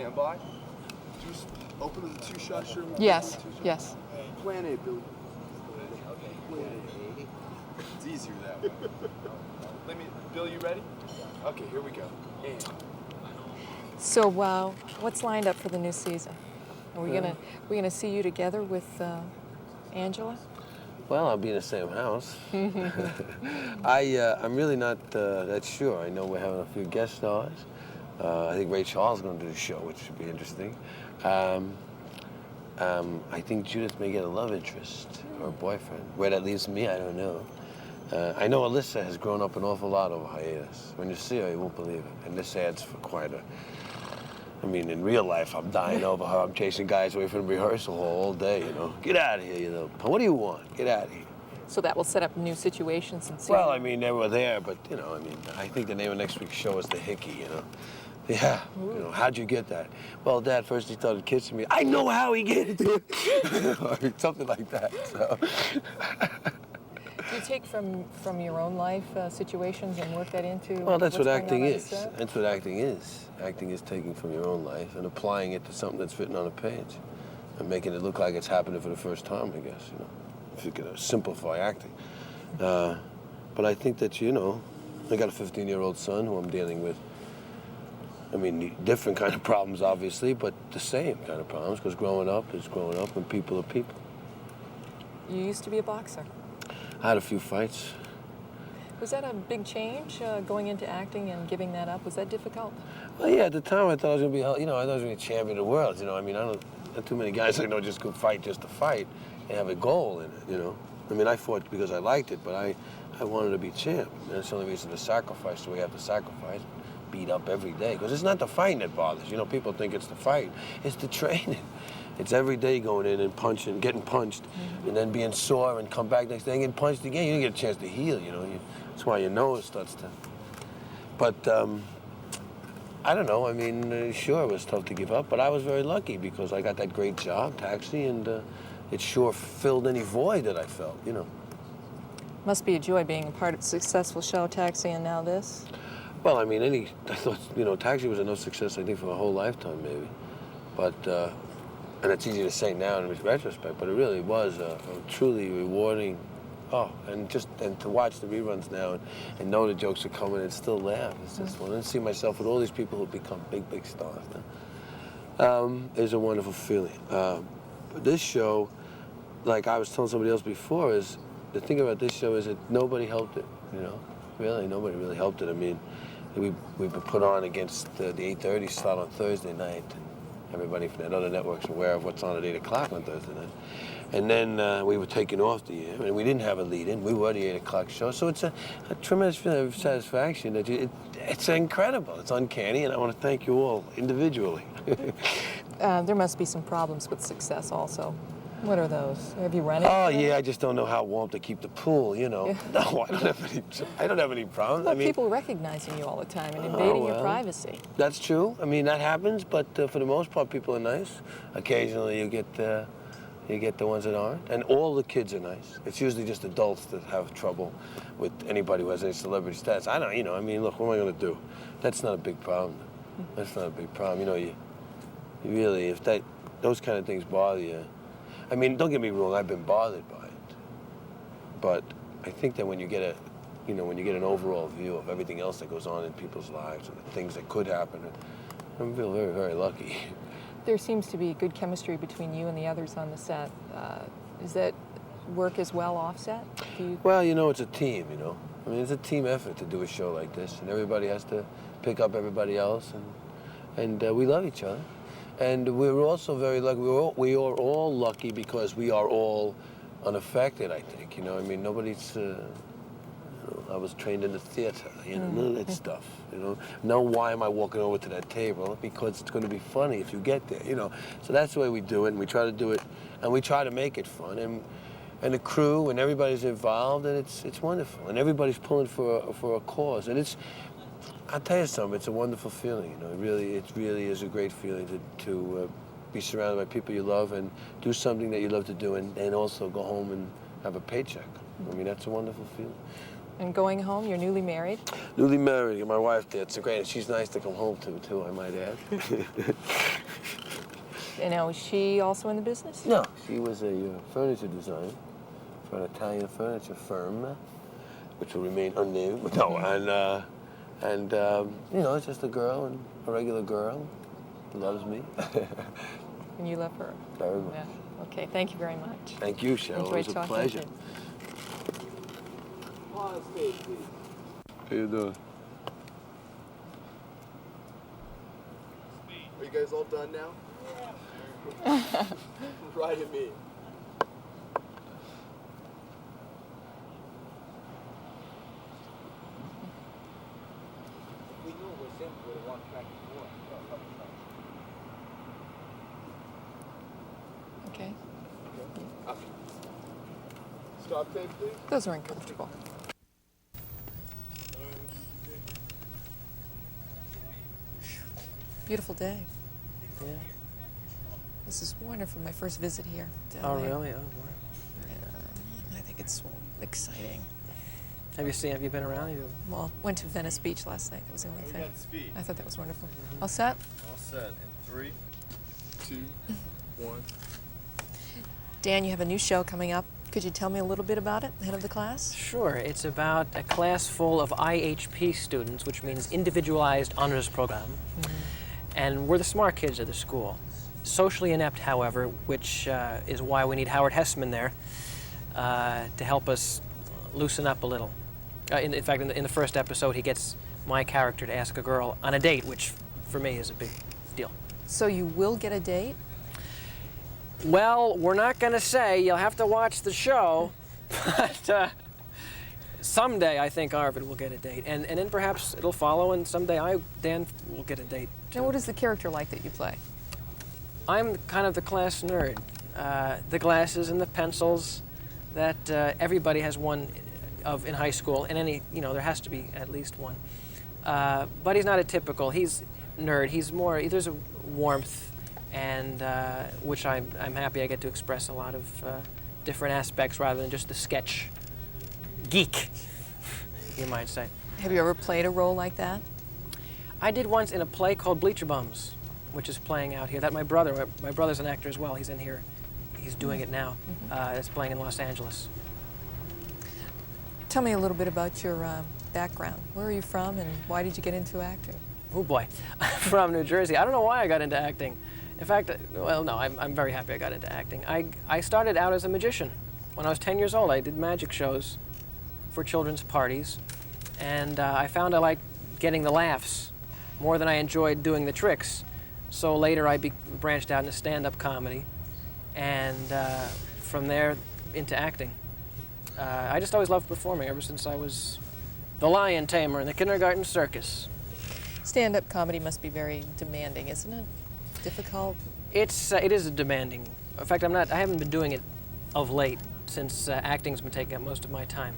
standby. Open to the two-shot, Cheryl. Yes, yes. Plan A, Billy. Plan A. It's easier that way. Bill, you ready? Okay, here we go. And. So, what's lined up for the new season? Are we gonna see you together with Angela? Well, I'll be in the same house. I'm really not that sure. I know we're having a few guest stars. I think Ray Charles is going to do the show, which should be interesting. I think Judith may get a love interest or a boyfriend. Where that leaves me, I don't know. I know Alyssa has grown up an awful lot over hiatus. When you see her, you won't believe it. And this adds for quite a... I mean, in real life, I'm dying over her. I'm chasing guys away from the rehearsal hall all day, you know. Get out of here, you know. What do you want? Get out of here. So that will set up new situations and see. Well, I mean, they were there, but, you know, I mean, I think the name of next week's show is The Hickey, you know. Yeah, you know, how'd you get that? Well, Dad, first he started kissing me. I know how he get it. Or something like that, so. Do you take from your own life situations and work that into? Well, that's what acting is. Set? That's what acting is. Acting is taking from your own life and applying it to something that's written on a page and making it look like it's happening for the first time, I guess, you know, if you're going to simplify acting. But I think that, you know, I got a 15-year-old son who I'm dealing with. I mean, different kind of problems, obviously, but the same kind of problems, because growing up is growing up and people are people. You used to be a boxer. I had a few fights. Was that a big change, going into acting and giving that up? Was that difficult? Well, yeah, at the time I thought I was going to be, you know, I thought I was going to be champion of the world, you know. I mean, not too many guys I know just go fight just to fight. They have a goal in it, you know. I mean, I fought because I liked it, but I wanted to be champ. And that's the only reason to sacrifice the way you have to sacrifice. Beat up every day, because it's not the fighting that bothers. You know, people think it's the fight. It's the training. It's every day going in and punching, getting punched, and then being sore and come back next day and getting punched again. You don't get a chance to heal, you know. That's why your nose starts to... But, I don't know. I mean, sure, it was tough to give up, but I was very lucky because I got that great job, Taxi, and it sure filled any void that I felt, you know. Must be a joy being a part of a successful show, Taxi, and now this. Well, I mean, I thought, you know, Taxi was enough success, I think, for a whole lifetime, maybe. But, and it's easy to say now in retrospect, but it really was a truly rewarding, and to watch the reruns now and know the jokes are coming and still laugh. It's just fun. And see myself with all these people who've become big, big stars now. Is a wonderful feeling. But this show, like I was telling somebody else before, is the thing about this show is that nobody helped it, you know? Really, nobody really helped it. I mean, we've been put on against the 8:30 slot on Thursday night. And everybody from the other networks aware of what's on at 8 o'clock on Thursday night. And then we were taken off the air, and we didn't have a lead-in. We were the 8 o'clock show. So it's a tremendous feeling of satisfaction. That it's incredible. It's uncanny, and I want to thank you all individually. There must be some problems with success also. What are those? Have you run into Oh, them? yeah, I just don't know how warm to keep the pool, you know. Yeah. No, I don't have any problems. Well, I mean, people recognizing you all the time and invading your privacy. That's true. I mean, that happens, but for the most part, people are nice. Occasionally, you get the ones that aren't, and all the kids are nice. It's usually just adults that have trouble with anybody who has any celebrity status. I don't, you know, I mean, look, what am I going to do? That's not a big problem. That's not a big problem. You know, you really, if those kind of things bother you, I mean, don't get me wrong, I've been bothered by it. But I think that when you get an overall view of everything else that goes on in people's lives and the things that could happen, I feel very, very lucky. There seems to be good chemistry between you and the others on the set. Is that work as well offset? Well, you know, it's a team, you know. I mean, it's a team effort to do a show like this, and everybody has to pick up everybody else, and we love each other. And we're also very lucky. We are all lucky because we are all unaffected, I think. You know, I mean, nobody's... I was trained in the theater, you know, none of that stuff, you know. Now, why am I walking over to that table? Because it's going to be funny if you get there, you know. So that's the way we do it, and we try to do it, and we try to make it fun. And the crew and everybody's involved, and it's wonderful. And everybody's pulling for a cause. And I'll tell you something, it's a wonderful feeling, you know. It really is a great feeling to be surrounded by people you love and do something that you love to do, and also go home and have a paycheck. I mean, that's a wonderful feeling. And going home, you're newly married? Newly married, and my wife there. It's great. She's nice to come home to, too, I might add. And now, is she also in the business? No, she was a furniture designer for an Italian furniture firm, which will remain unnamed. No, and you know, it's just a girl, and a regular girl, loves me. And you love her? Very much. Yeah. Okay, thank you very much. Thank you, Cheryl. Enjoyed It was a talking pleasure. with you. How you doing? Are you guys all done now? Yeah. Right at me. We knew it was him with a one-track before. Okay. Okay. Stop tape, please. Those are uncomfortable. Beautiful day. Yeah. This is wonderful. My first visit here. to Oh, LA. really? Oh, boy. I think it's exciting. Have you been around? Well, went to Venice Beach last night. That was the only We thing. got speed. I thought that was wonderful. All set? All set. In 3, 2, 1. Dan, you have a new show coming up. Could you tell me a little bit about it, head of the class? Sure. It's about a class full of IHP students, which means Individualized Honors Program. And we're the smart kids of the school. Socially inept, however, which is why we need Howard Hessman there to help us loosen up a little. In fact, in the first episode, he gets my character to ask a girl on a date, which for me is a big deal. So you will get a date? Well, we're not going to say. You'll have to watch the show. But someday I think Arvid will get a date. And then perhaps it'll follow, and someday Dan, will get a date. Now, what is the character like that you play? I'm kind of the class nerd. The glasses and the pencils that everybody has one of in high school, and there has to be at least one. But he's not a typical. He's nerd. He's more. There's a warmth, and which I'm happy I get to express a lot of different aspects rather than just the sketch geek, you might say. Have you ever played a role like that? I did once in a play called Bleacher Bums, which is playing out here. That my brother's an actor as well. He's in here. He's doing it now. It's playing in Los Angeles. Tell me a little bit about your background. Where are you from, and why did you get into acting? Oh boy, I'm from New Jersey. I don't know why I got into acting. In fact, well, no, I'm very happy I got into acting. I started out as a magician. When I was 10 years old, I did magic shows for children's parties, and I found I liked getting the laughs more than I enjoyed doing the tricks. So later I branched out into stand-up comedy, and from there into acting. I just always loved performing ever since I was the lion tamer in the kindergarten circus. Stand-up comedy must be very demanding, isn't it? Difficult? It is demanding. In fact, I haven't been doing it of late since acting's been taking up most of my time.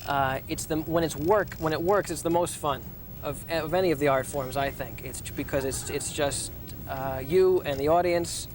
When it works, it's the most fun of any of the art forms, I think. It's because it's just you and the audience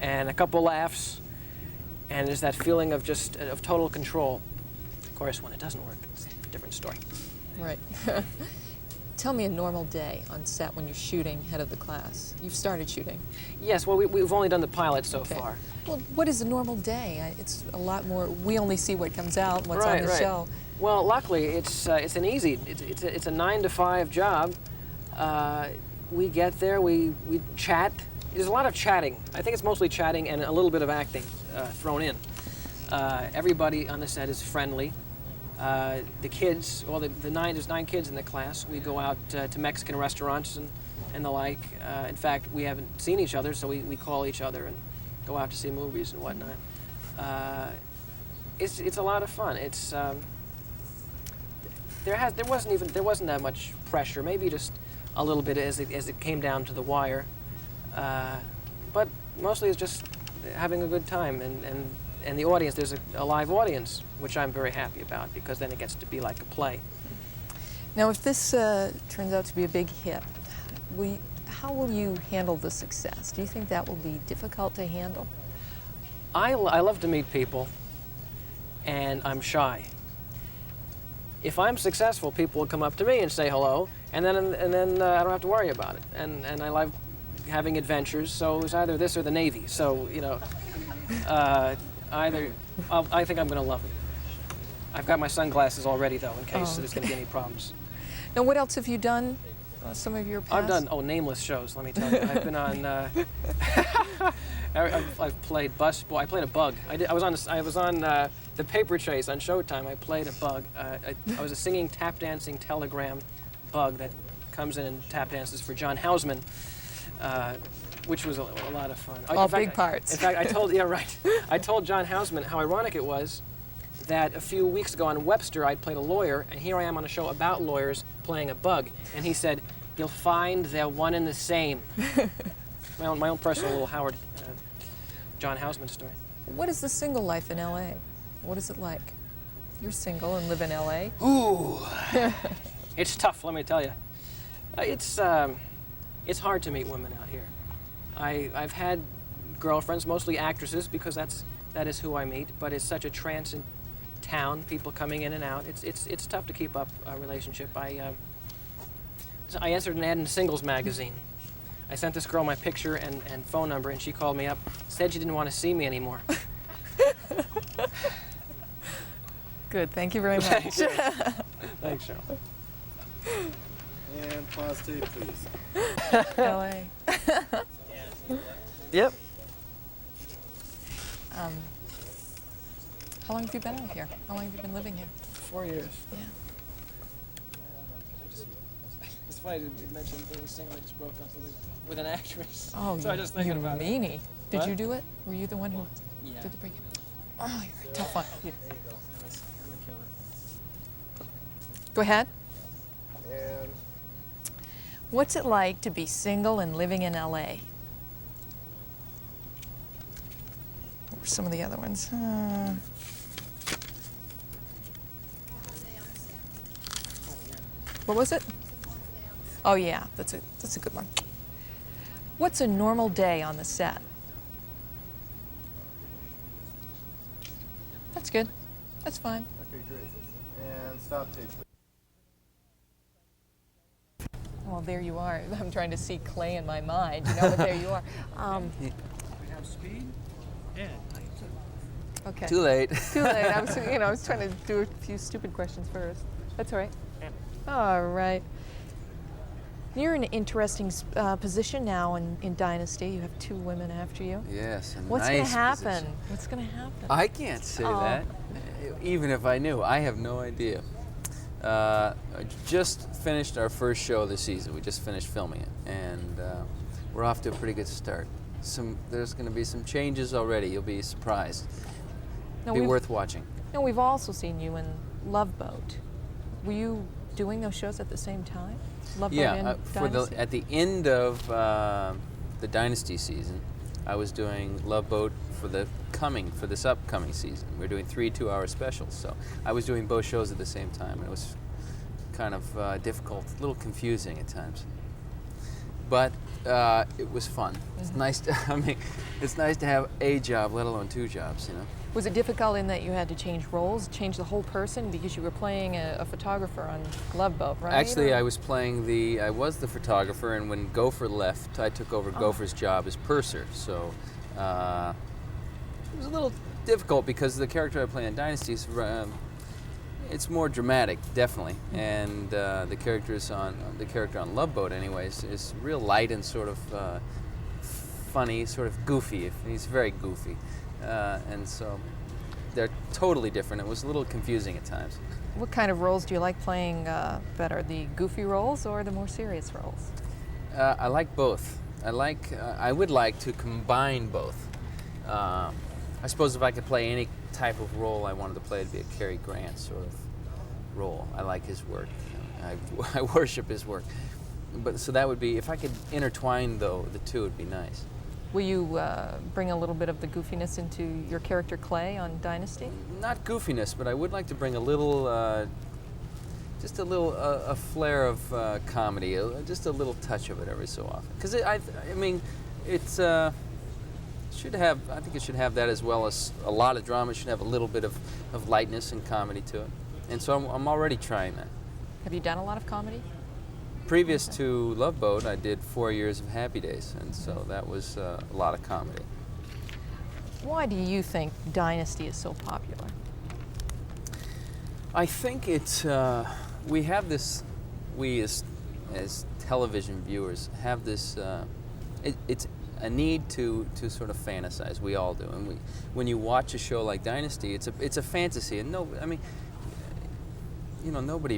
and a couple laughs, and there's that feeling of of total control. Of course, when it doesn't work, it's a different story. Right. Tell me a normal day on set when you're shooting head of the class. You've started shooting. Yes, well, we've only done the pilot so Okay. far. Well, what is a normal day? It's a lot more. We only see what comes out, what's on the show. Well, luckily, it's a 9 to 5 job. We get there, we chat. There's a lot of chatting. I think it's mostly chatting and a little bit of acting thrown in. Everybody on the set is friendly. The kids, well, there's 9 kids in the class. We go out to Mexican restaurants and the like. In fact, we haven't seen each other, so we call each other and go out to see movies and whatnot. It's a lot of fun. It's there wasn't that much pressure. Maybe just a little bit as it came down to the wire. But mostly it's just having a good time and the audience. There's a live audience, which I'm very happy about because then it gets to be like a play. Now, if this turns out to be a big hit, how will you handle the success? Do you think that will be difficult to handle? I love to meet people, and I'm shy. if I'm successful, people will come up to me and say hello, and then I don't have to worry about it. And I love having adventures, so it was either this or the Navy. So, you know, I think I'm going to love it. I've got my sunglasses already, though, in case there's going to be any problems. Now, what else have you done? Some of your past? I've done nameless shows. Let me tell you. I've been on. I've played busboy. I played a bug. I was on the Paper Chase on Showtime. I played a bug. I was a singing, tap dancing telegram bug that comes in and tap dances for John Houseman, which was a lot of fun. All big parts. In fact, I told John Houseman how ironic it was that a few weeks ago on Webster I'd played a lawyer, and here I am on a show about lawyers playing a bug, and he said, "You'll find they're one and the same." my own personal little Howard John Houseman story. What is the single life in LA? What is it like? You're single and live in LA. Ooh, it's tough. Let me tell you, it's hard to meet women out here. I've had girlfriends, mostly actresses, because that is who I meet. But it's such a transient town, people coming in and out. It's tough to keep up a relationship. I answered an ad in Singles magazine. I sent this girl my picture and phone number, and she called me up, said she didn't want to see me anymore. Good, thank you very much. Thanks, Cheryl. And pause tape, please. LA. Yep. How long have you been out here? How long have you been living here? 4 years. Yeah. It's funny you mentioned being single. I just broke up with an actress. Oh, so I just thinking about meanie. it. Did What? you do it? Were you the one who Yeah. did the break? Oh, you're a tough one. I'm a killer. Go ahead. And What's it like to be single and living in LA? What were some of the other ones? What was it? Oh yeah, that's a good one. What's a normal day on the set? That's good. That's fine. okay, great. And stop tape, please. Well, there you are. I'm trying to see Clay in my mind, you know, but there you are. We have speed. Yeah. Okay. Too late. Too late. I was trying to do a few stupid questions first. That's all right. All right. You're in an interesting position now in Dynasty. You have 2 women after you. Yes, a What's nice going to happen? position. What's going to happen? I can't say Oh. that, even if I knew. I have no idea. I just finished our first show of the season. We just finished filming it, and we're off to a pretty good start. There's going to be some changes already. You'll be surprised. No, Be we've- worth watching. No, we've also seen you in Love Boat. Were you doing those shows at the same time? Love Boat and Dynasty? At the end of the Dynasty season, I was doing Love Boat for this upcoming season. We're doing 3 2-hour specials, so I was doing both shows at the same time. It was kind of difficult, a little confusing at times, but it was fun. It's nice to, it's nice to have a job, let alone 2 jobs, you know. Was it difficult in that you had to change roles, change the whole person because you were playing a photographer on Love Boat, right? Actually, Or- I was the photographer, and when Gopher left, I took over Gopher's job as purser. So it was a little difficult because the character I play in Dynasty is it's more dramatic, definitely, and the character on Love Boat, anyways, is real light and sort of funny, sort of goofy. He's very goofy, and so they're totally different. It was a little confusing at times. What kind of roles do you like playing better, the goofy roles or the more serious roles? I like both. I would like to combine both. I suppose if I could play any type of role I wanted to play, it'd be a Cary Grant sort of role. I like his work. You know, I worship his work. But so that would be, if I could intertwine the two, it'd be nice. Will you bring a little bit of the goofiness into your character Clay on Dynasty? Not goofiness, but I would like to bring a little, just a little, a flair of comedy, just a little touch of it every so often. Because I mean, it's should have. I think it should have that as well as a lot of drama. It should have a little bit of lightness and comedy to it. And so I'm already trying that. Have you done a lot of comedy? Previous to Love Boat, I did 4 years of Happy Days, and so that was a lot of comedy. Why do you think Dynasty is so popular? I think it's we have this. We as television viewers have this. It's a need to sort of fantasize. We all do, and when you watch a show like Dynasty, it's a fantasy, and nobody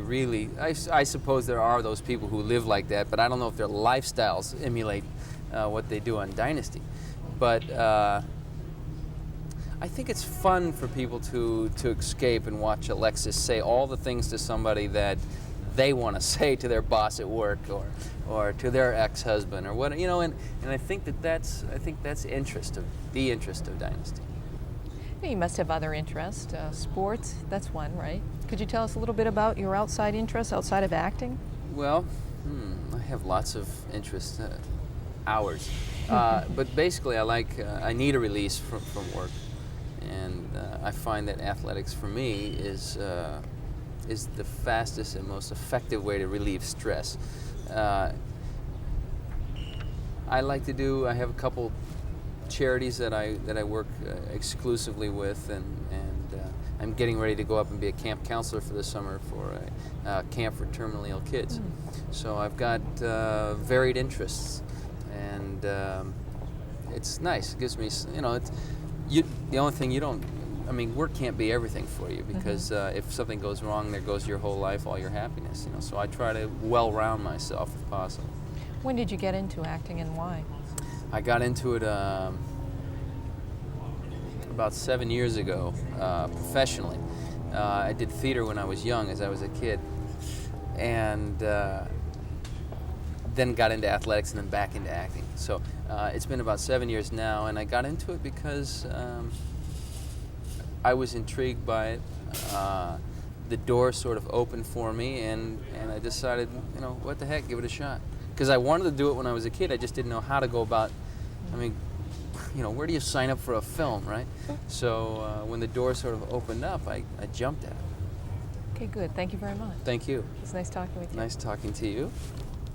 really. I suppose there are those people who live like that, but I don't know if their lifestyles emulate what they do on Dynasty. But I think it's fun for people to escape and watch Alexis say all the things to somebody that they want to say to their boss at work or to their ex-husband or what, and I think that's the interest of Dynasty. You must have other interests. Sports, that's one, right? Could you tell us a little bit about your outside interests outside of acting? Well, I have lots of interests, hours. But basically I need a release from work. And I find that athletics for me is the fastest and most effective way to relieve stress. I have a couple charities that I work exclusively with, and I'm getting ready to go up and be a camp counselor for the summer for a camp for terminally ill kids. So I've got varied interests, and it's nice. It gives me, the only thing work can't be everything for you, because if something goes wrong, there goes your whole life, all your happiness. So I try to well-round myself if possible. When did you get into acting and why? I got into it about 7 years ago, professionally. I did theater when I was young, as I was a kid, and then got into athletics and then back into acting. So it's been about 7 years now, and I got into it because I was intrigued by it. The door sort of opened for me, and I decided, what the heck, give it a shot. Because I wanted to do it when I was a kid, I just didn't know how to go about, where do you sign up for a film, right? So when the door sort of opened up, I jumped at it. Okay, good. Thank you very much. Thank you. It's nice talking with you. Nice talking to you.